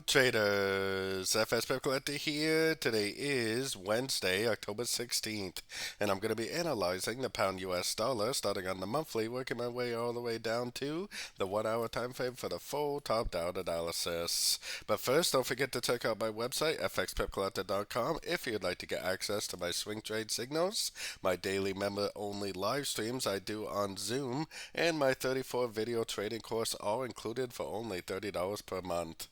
traders, FX Pip Collector here. Today is Wednesday, October 16th, and I'm going to be analyzing the pound US dollar starting on the monthly, working my way all the way down to the 1 hour time frame for the full top down analysis. But first, don't forget to check out my website, fxpipcollector.com, if you'd like to get access to my swing trade signals, my daily member only live streams I do on Zoom, and my 34 video trading course, all included for only $30 per month.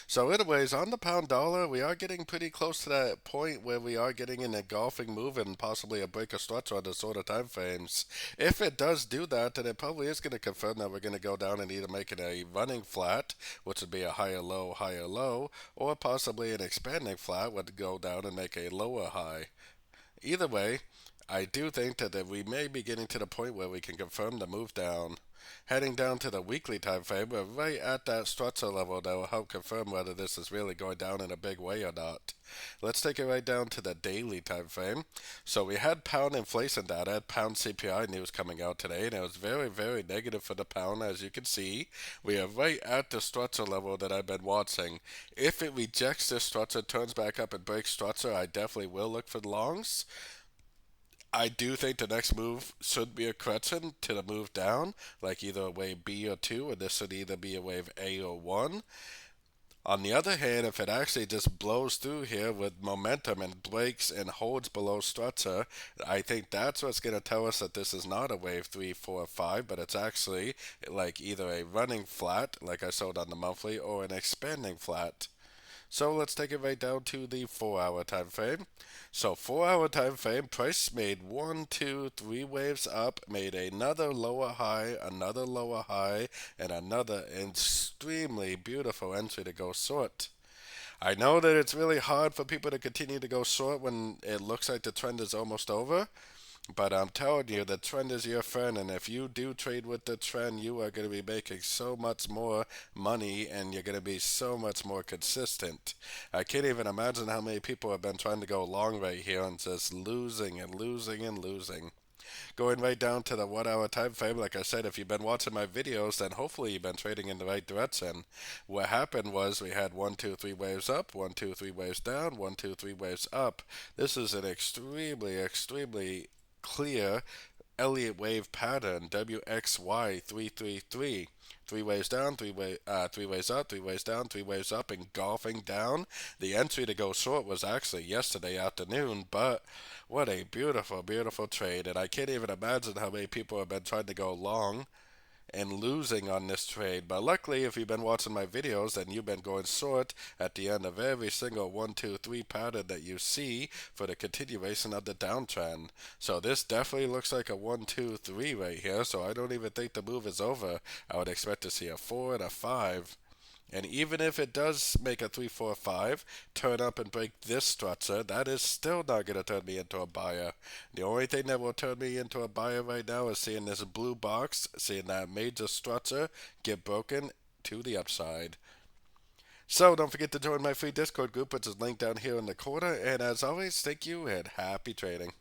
So anyways, on the pound dollar, we are getting pretty close to that point where we are getting an engulfing move and possibly a break of structure on the sort of time frames. If it does do that, then it probably is going to confirm that we're going to go down and either make it a running flat, which would be a higher low, or possibly an expanding flat would go down and make a lower high. Either way, I do think that we may be getting to the point where we can confirm the move down. Heading down to the weekly time frame, we're right at that structure level that will help confirm whether this is really going down in a big way or not. Let's take it right down to the daily time frame. So we had pound inflation data, pound CPI news coming out today, and it was very, very negative for the pound, as you can see. We are right at the structure level that I've been watching. If it rejects this structure, turns back up and breaks structure, I definitely will look for longs. I do think the next move should be a correction to the move down, like either a wave B or 2, or this should either be a wave A or 1. On the other hand, if it actually just blows through here with momentum and breaks and holds below structure, I think that's what's going to tell us that this is not a wave 3, 4, 5, but it's actually like either a running flat, like I showed on the monthly, or an expanding flat. So let's take it right down to the 4 hour time frame. So 4 hour time frame, price made 1, 2, 3 waves up, made another lower high, and another extremely beautiful entry to go short. I know that it's really hard for people to continue to go short when it looks like the trend is almost over. But I'm telling you, the trend is your friend, and if you do trade with the trend, you are going to be making so much more money, and you're going to be so much more consistent. I can't even imagine how many people have been trying to go long right here and just losing and losing and losing. Going right down to the 1 hour time frame, like I said, if you've been watching my videos, then hopefully you've been trading in the right direction. What happened was we had 1, 2, 3 waves up, 1, 2, 3 waves down, 1, 2, 3 waves up. This is an extremely clear Elliot wave pattern, WXY 333. 3 waves down, three waves up, 3 waves down, 3 waves up, engulfing down. The entry to go short was actually yesterday afternoon, but what a beautiful, beautiful trade. And I can't even imagine how many people have been trying to go long and losing on this trade. But luckily, if you've been watching my videos, then you've been going short at the end of every single 1, 2, 3 pattern that you see for the continuation of the downtrend. So this definitely looks like a 1, 2, 3 right here. So I don't even think the move is over. I would expect to see a 4 and a 5. And even if it does make a 3, 4, 5, turn up and break this structure, that is still not going to turn me into a buyer. The only thing that will turn me into a buyer right now is seeing this blue box, seeing that major structure get broken to the upside. So don't forget to join my free Discord group, which is linked down here in the corner. And as always, thank you and happy trading.